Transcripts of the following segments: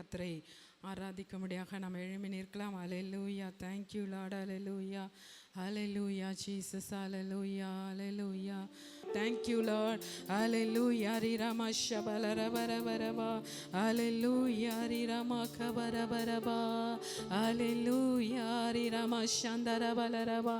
கர்த்தரை ஆராதிக்கும்படியாக நாம் எழும்பி நிற்கலாம். அல்லேலூயா. Thank you Lord. Hallelujah. Hallelujah Jesus. Hallelujah. Hallelujah. Thank you Lord. Hallelujah. Rirama shabala baraba. Hallelujah. Rirama kabara baraba. Hallelujah. Rirama shandara balaraba.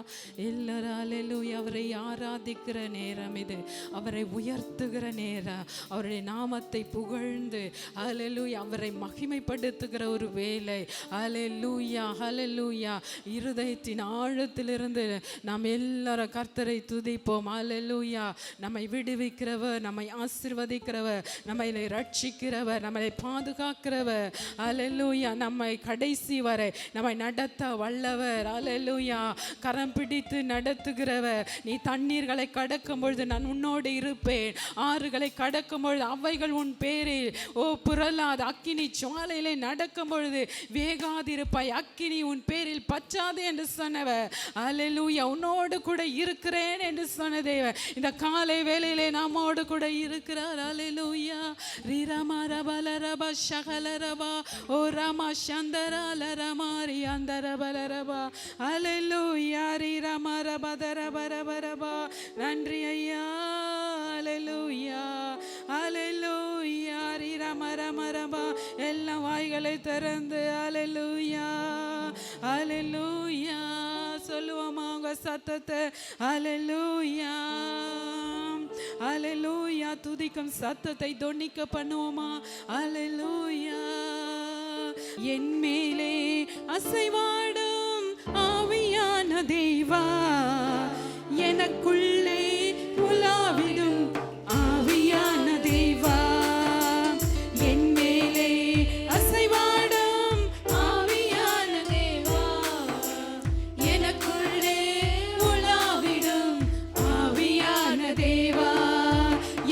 Elara Hallelujah. அவரை ஆராதிக்கிற நேரம் இது. அவரை உயர்த்துகிற நேரம். அவருடைய நாமத்தை புகழ்ந்து Hallelujah. அவரை மகிமைப்படுத்துகிற ஒரு வேலை. Hallelujah. Hallelujah. இருதயத்தின் ஆழத்திலிருந்து நாம் எல்லாரும் கர்த்தரை துதிப்போம். Hallelujah. நம்மை விடுவிக்கிறவர், நம்மை ஆசீர்வதிக்கிறவர், நம்மை ரட்சிக்கிறவர், நம்மை பாதுகாக்கிறவர். Hallelujah. நம்மை கடைசி வரை நம்மை நடத்த வல்லவர். Hallelujah. கரம் பிடித்து நடத்துகிறவர். நீ தண்ணீர்களை கடக்கும் பொழுது நான் உன்னோடு இருப்பேன், ஆறுகளை கடக்கும் பொழுது அவைகள் உன் பேரில் புரளாது, அக்கினி ஜுவாலையிலே நடக்கும் பொழுது வேகாதிருப்பாய், அக்கினி உன் பேரில் பச்சாது என்று சொன்னவர். Hallelujah. உன்னோடு கூட இருக்கிறேன் என்று சொன்ன தேவன் இந்த காலை வேளையிலே நம்மோடு கூட இருக்கிறார். Hallelujah. ரிரமா ரபலரபா ஷகலரபா ஓ ரமா சந்தரலரமாரி அந்தரபலரபா. Hallelujah. ரிரமா ரபதரபரபரபா. நன்றி ஐயா. Hallelujah. Hallelujah. ரிரமா ரமரபா. எல்லா வாய்களை திறந்து Hallelujah. Hallelujah. சொல்லுவோமா உங்க சத்தத்தை? Hallelujah. Hallelujah. துதிக்கும் சத்தத்தை தொனிக்க பண்ணுவோமா? Hallelujah. என் மேலே அசைவாடும் ஆவியான தேவா, எனக்குள்ளே உலாவிடும் ஆவியான தேவா, என் மேலே அசைவாடும் ஆவியான தேவா, எனக்குள்ளே உலாவிடும் ஆவியான தேவா,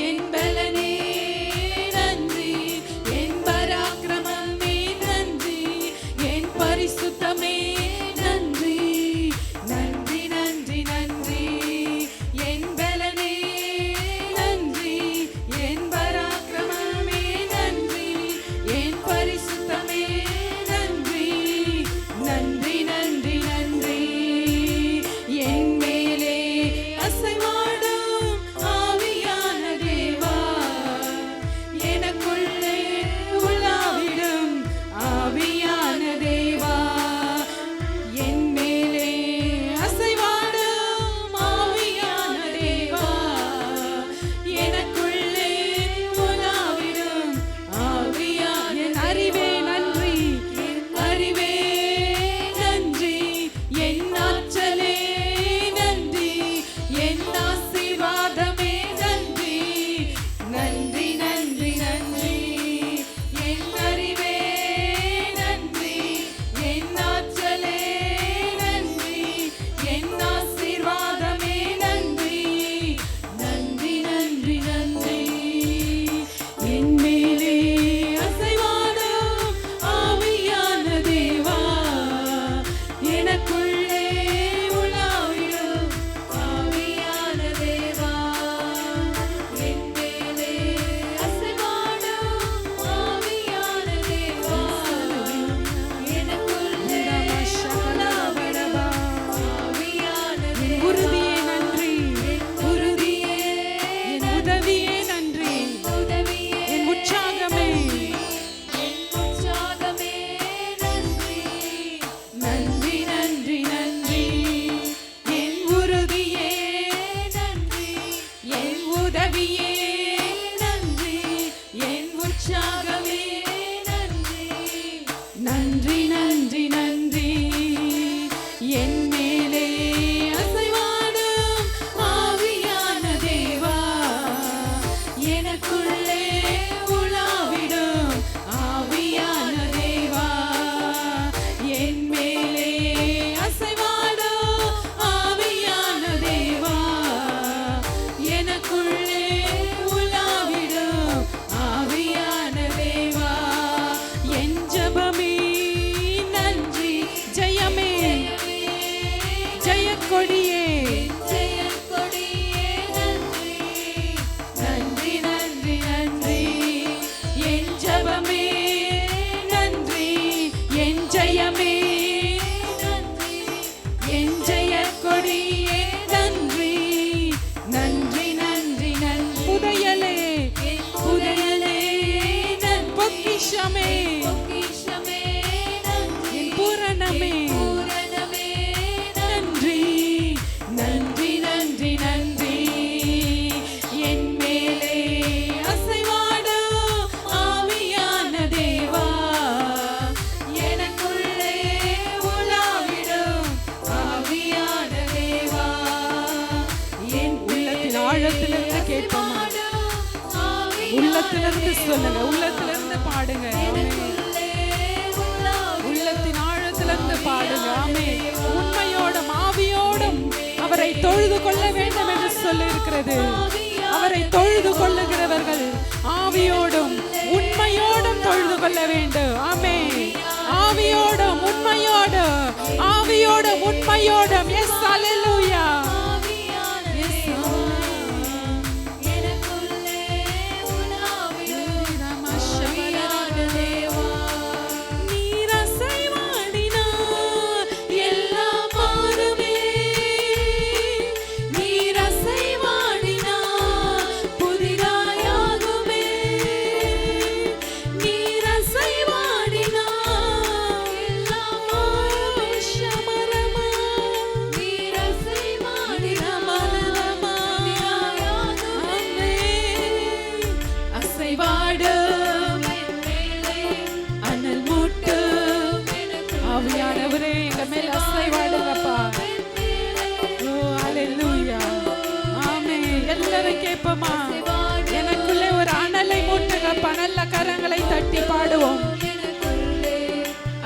என் பலனே நன்றி, என் பராக்கிரமமே நன்றி, என் பரிசுத்தமே நன்றி, நன்றி நன்றி நன்றி, என் பலனே நன்றி, என் பராக்கிரமமே நன்றி, என் பரிசுத்தமே நன்றி, நன்றி நன்றி நன்றி, என் மேலே அசைவாடும் ஆவியான தேவா, எனக்குள்ளே உலாவிடும் ஆவியான தேவா, என் மேலே அசைவாடும் ஆவியான தேவா, எனக்குள்ளே உலாவிடும் ஆவியான. என் அறிவே நன்றி, என் அறிவே நன்றி, என் ஆற்றலே நன்றி, என் ஆசீர்வாதமே நன்றி, நன்றி நன்றி நன்றி, என் அறிவே நன்றி, என் ஆற்றலே நன்றி, என் ஆசீர்வாதமே நன்றி, நன்றி நன்றி நன்றி, என் மேலே அசைவாடும் ஆவியான தேவா, எனக்குள்ளே உலாவிடும் ஆவியான தேவா, என் மேலே அசைவாடும் ஆவியான தேவா, எனக்குள்ளே உலாவிடும் ஆவியான தேவா. உறுதியே நன்றி, உறுதியே, என் உதவியே நன்றி, உதவியே, என் உற்சாகமே, என் உற்சாகமே நன்றி, நன்றி நன்றி நன்றி, என் உறுதியே நன்றி, என் உதவியே நன்றி, என் உற்சாகமே நன்றி, நன்றி நன்றி நன்றி, என் மேலே அசைவாடும் ஆவியான தேவா, எனக்குள்ளே உலாவிடும் ஆவியான தேவா, என் மேலே அசைவாடும் ஆவியான தேவா, எனக்குள்ளே உலாவிடும் ஆவியான தேவா, என் ஜெபமே ஆமென். நன்றி நன்றி நன்றி நன்றி. என் மேலே அசைவாடும் ஆவியான தேவா, எனக்குள்ளே உலாவிடும் ஆவியான தேவா. என் உள்ளத்தின் ஆழத்திலிருந்து கேட்போமா? உள்ளத்திலிருந்து சொல்லுங்க, உள்ளத்திலிருந்து பாடுங்க. உள்ளத்தின் ஆழத்திலிருந்து பாடுங்க. ஆமென். உண்மையோடும் ஆவியோடும் அவரை தொழுது கொள்ள வேண்டும் என்று சொல்லி இருக்கிறது. அவரை தொழுது கொள்ளுகிறவர்கள் ஆவியோடும் உண்மையோடும் தொழுது கொள்ள வேண்டும். ஆமென். ஆவியோடும் உண்மையோடும், ஆவியோடும் உண்மையோடும். எஸ், அல்லேலூயா. ஆவியானவரே எங்க மேல் அசைவாடுங்கப்பா. ஓ அல்லேலூயா. ஆமென். எல்லாரும் கேட்போமா? எனக்குள்ளே ஒரு அனலை மூட்டுங்கப்பா. நல்ல கரங்களை தட்டி பாடுவோம்.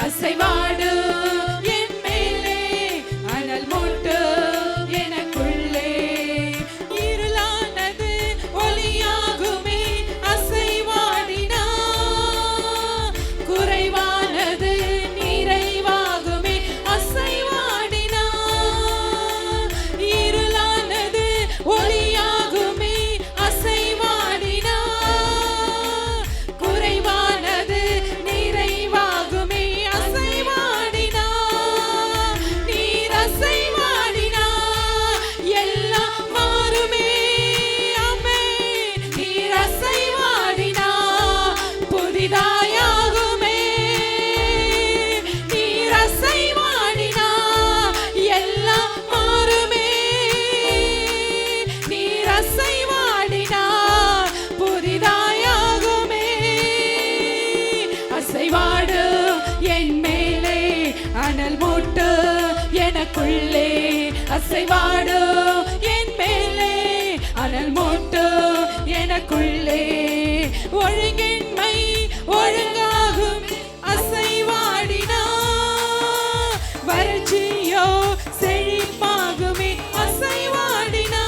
அசைவாடு என் மேலே, அனல் மூட்டு எனக்குள்ளே. இருளானது ஒளியாகுமே அசைவாடினா, குறைவானது நிறைவாகுமே அசைவாடினா. இருளானது ஒளியாகுமே அசைவாடினா, குறைவானது நிறைவாகுமே அசைவாடினா. நீர் அசைவாடினா எல்லாம் மாறுமே. ஆமென். நீர் அசைவாடினா புதிதாயாகுமே. நீர் அசைவாடினா எல்லாம் மாறுமே. நீர் அசைவாடினா புதிதாயாகுமே. அசைவாடு என் மேலே, அனல் மூட்டு எனக்குள்ளே. அசைவாடு என் மேலே, அனல் மூட்டு எனக்குள்ளே. ஒழுங்கின்மை ஒழுங்காகும் அசைவாடினா, வறட்சியோ செழிப்பாகுமே அசைவாடினா.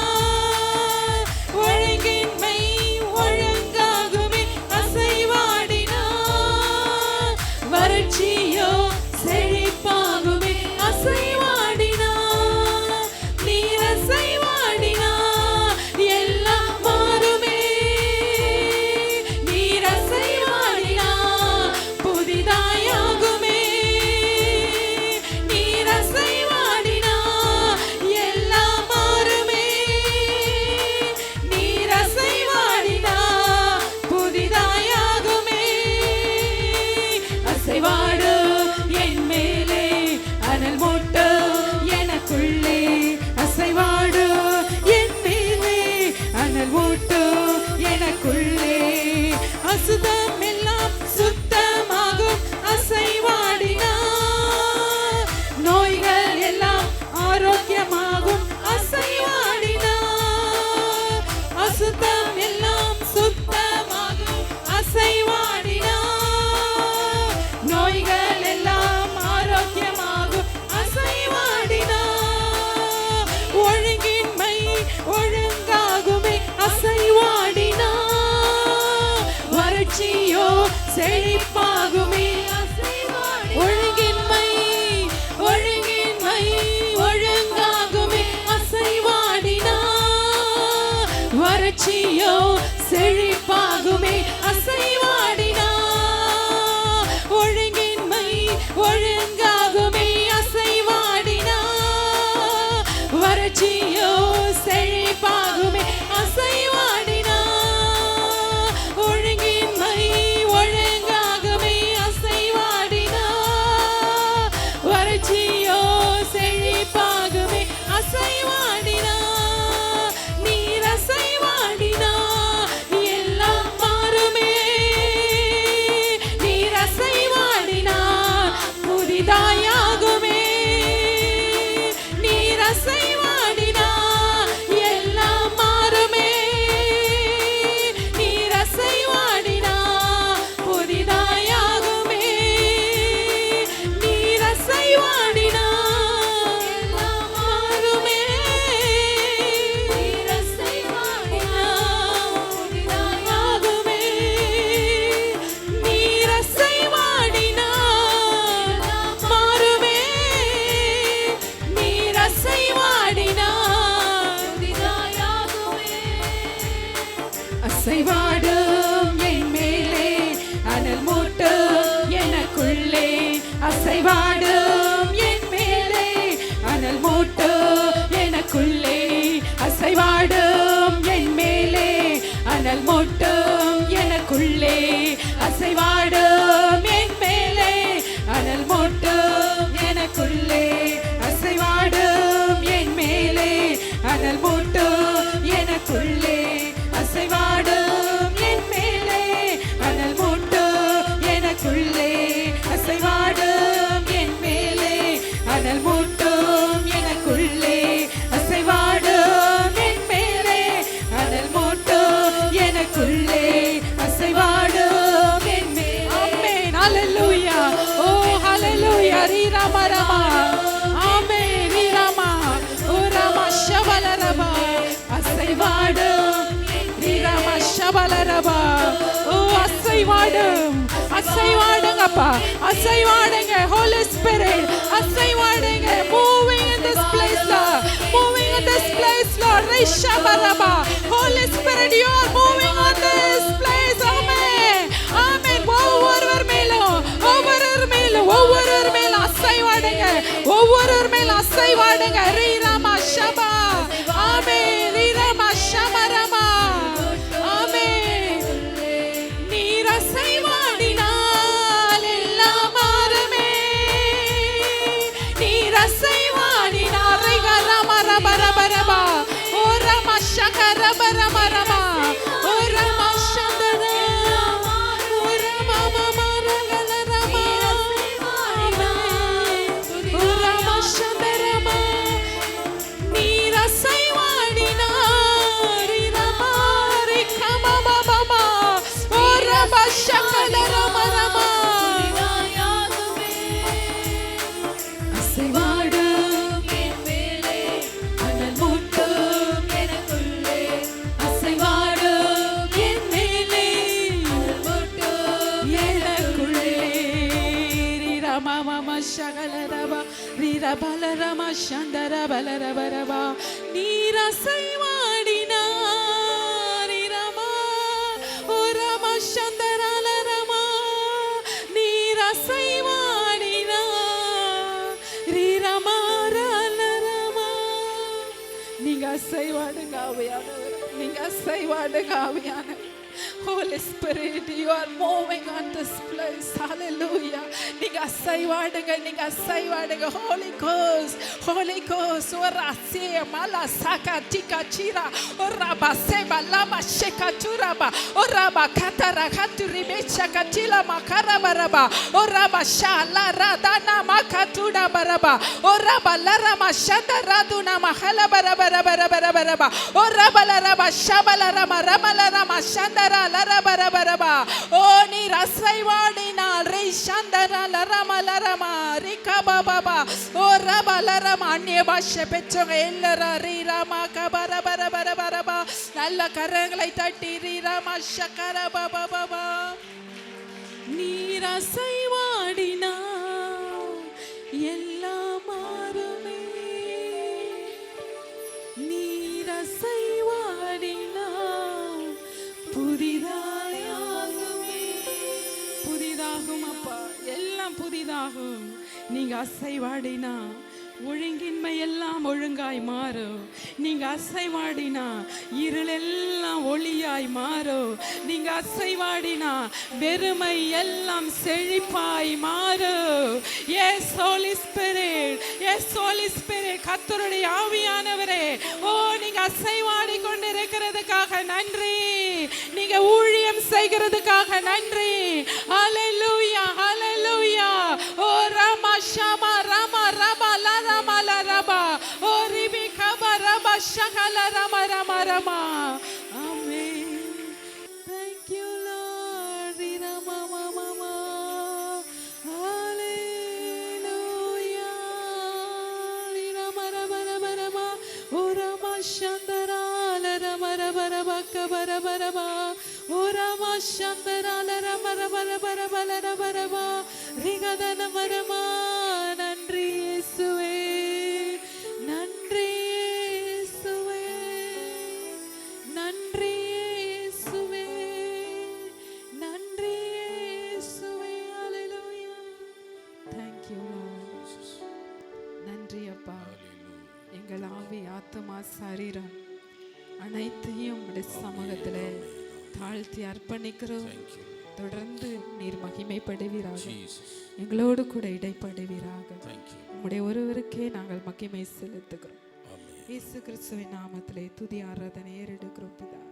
ஒழுங்கின்மை ஒழுங்காகுமே அசைவாடினா, வறட்சியோ செழிப்பாகுமே அசைவாடினா. நீர் அசைவாடினா எல்லாம் மாறுமே. நீர் அசைவாடினா புதிதாயாகுமே. நீர் அசைவாடினா எல்லாம் மாறுமே. நீர் அசைவாடினா புதிதாயாகுமே. அசைவாடு என் மேலே, அனல் மூட்டு எனக்குள்ளே. அசைவாடு என் மேலே, அனல் மூட்டு எனக்குள்ளே. அசுத்தம் எல்லாம் சுத்தமாகும் அசைவாடினா, நோய்கள் எல்லாம் ஆரோக்கியமாகும் அசைவாடினா. அசுத்தம் எல்லாம் சுத்தமாகும் அசைவாடினா, நோய்கள் எல்லாம் ஆரோக்கியமாகும் அசைவாடினா. ஒழுங்கின்மை ஒழுங்காகுமே அசைவாடினா, வறட்சியோ செழிப்பாகுமே அசைவாடினா. ஒழுங்கின்மை ஒழுங்கின்மை ஒழுங்காகுமே அசைவாடினா, வறட்சியோ செழிப்பாகுமே அசைவாடினா. ஒழுங்கின்மை ஒழுங்காகுமே அசைவாடினா, வறட்சியோ செழிப்பாகுமே அசைவாடினா. ஒழுங்கின்மை ஒழுங்காகுமே அசைவாடினா, அசைவாடும் என் மேலே அனல் மூட்டும் எனக்குள்ளே அசைவாடும் என் மேலே அனல் மூட்டும் எனக்குள்ளே அசைவாடும் என் மேலே அனல் மூட்டும் எனக்குள்ளே அசைவாடும் என் மேலே அனல் மூட்டும் எனக்குள்ளே அசைவாடும் என் மேலே அனல் மூட்டும் எனக்குள்ளே அசைவாடும் என் மேலே அனல் மூட்டும் எனக்குள்ளே அசைவாடும் என் மேலே அனல் மூட்டும் எனக்குள்ளே அசைவாடும் என் மேலே. ஆமென். ஹalleluya. ஓ ஹalleluya. ரீராமா ராமா. ஆமென். ரீராமா. ஓ ராமா ஷபலரபா. அசைவாடும் ரீராமா ஷபலரபா. ஓ அசைவாடும் அசைவாடுங்கப்பா அசைவாடுங்க. Holy Spirit அசைவாடுங்க. Moving in this place Lord, moving in this place Lord. ரிஷபரபா. Holy Spirit you are moving on this place. Amen. Amen. ஒவ்வொருவர் மேலும் அசைவாடுங்க. ஒவ்வொருவர் மேலும் அசைவாடுங்க. ரீராமா ஷபா. ஆமென். ரீராமா ஷமரமா. ஆமென். நீர் அசைவாடினால் எல்லாம் மாறுமே. நீர் அசைவாடினால் ரிகரமா ரபரபரபா. ஓ ரமா ஷகரபரமரமா. ஓ ரமா ஷந்தரா. ஓ ரமா மமரகலரமா. ஓ ரமா ஷந்தரமா. நீர் அசைவாடினால் ரிரமா ரிகமமமமா. ஓ ரமா ஷகலரமரமா. அசைவாடும் என் மேலே அனல் மூட்டும் எனக்குள்ளே அசைவாடும் என் மேலே அனல் மூட்டும் எனக்குள்ளே. ரீரமமம ஷகலரபா. ரீரபலரம ஷந்தரபலரபரபா. நீர் அசைவாடினார் ரீரமா. ஓ ரம ஷந்தரலரமா. நீர் அசைவாடினார் ரீரமா ரலரமா. நீங்க அசைவாடுங்க ஆவியானவர். நீங்க அசைவாடுங்க ஆவியானவர். Holy Spirit you are moving on this place. Hallelujah. நீங்க அசைவாடுங்க. நீங்க அசைவாடுங்க. Holy Ghost Holy Ghost. ora se mala saka tika chira ora ba se lama sheka turaba ora ba katara katuri becha katila makara baraba ora ba shala radana makatuda baraba ora ba lara mashanda raduna mahala baraba baraba ora ba lara ba shabala rama ramala rama shandara lara baraba. ஓ நீர் அசைவாடினால் ரே சந்தரா லரமா லரமா ரிகா பாபா. ஓ ரபா லரமா. அந்நிய பாஷை பெற்றவங்க எல்லாரும் ரீராமா கபர பர பர பரபா. நல்ல கரங்களை தட்டி ரீராமா ஷக்கர பாபா பாபா. நீர் அசைவாடினால் எல்லாம் மாறுமே. நீர் அசைவாடினால் புதிதாயாகுமே. புதிதாகும் அப்பா. எல்லாம் புதிதாகும். நீங்க அசைவாடினா ஒழுங்கின்மை எல்லாம் ஒழுங்காய் மாறும். நீங்க அசைவாடினா இருள் எல்லாம் ஒளியாய் மாறும். நீங்க அசைவாடினா வெறுமை எல்லாம் செழிப்பாய் மாறும். Yes Holy Spirit, yes Holy Spirit. கர்த்தருடைய ஆவியானவரே, ஓ நீங்க அசைவாடி கொண்டிருக்கிறதுக்காக நன்றி. நீங்க ஊழியம் செய்கிறதுக்காக நன்றி. ஹalleluya ஹalleluya. ஓ ரமா ஷமா ரமா ரபா லரமா லரபா. ஓ ரிபிகா ரபா ஷகல ரமா ரமா ரமா. ஆமென். Thank you Lord. ரமா மமா மமா. ஹalleluya. ரமா ரமா ரமா ரமா. ஓ ரமா சந்தரா லரமா ரமா ரமா கபர பரமா. ஓ ரமா சந்தரா லரமா ரமா ரமா ரமா ரமா. ரிகதன மரமா. நன்றி இயேசுவே. நன்றி இயேசுவே. நன்றி இயேசுவே. நன்றி இயேசுவே. ஹalleluya. Thank தேங்க்யூ நன்றி அப்பா. எங்கள் ஆவி ஆத்மா சரீரம் அனைத்தையும் உம்முடைய சமூகத்தில் தாழ்த்தி அர்ப்பணிக்கிறோம். தொடர்ந்து நீர் மகிமைப்படுவீராக, எங்களோடு கூட இடைப்படுவீராக. உம்முடைய ஒருவருக்கே நாங்கள் மகிமை செலுத்துகிறோம். இயேசு கிறிஸ்துவின் நாமத்திலே துதி ஆராதனை ஏறெடுக்கிறோம் பிதா.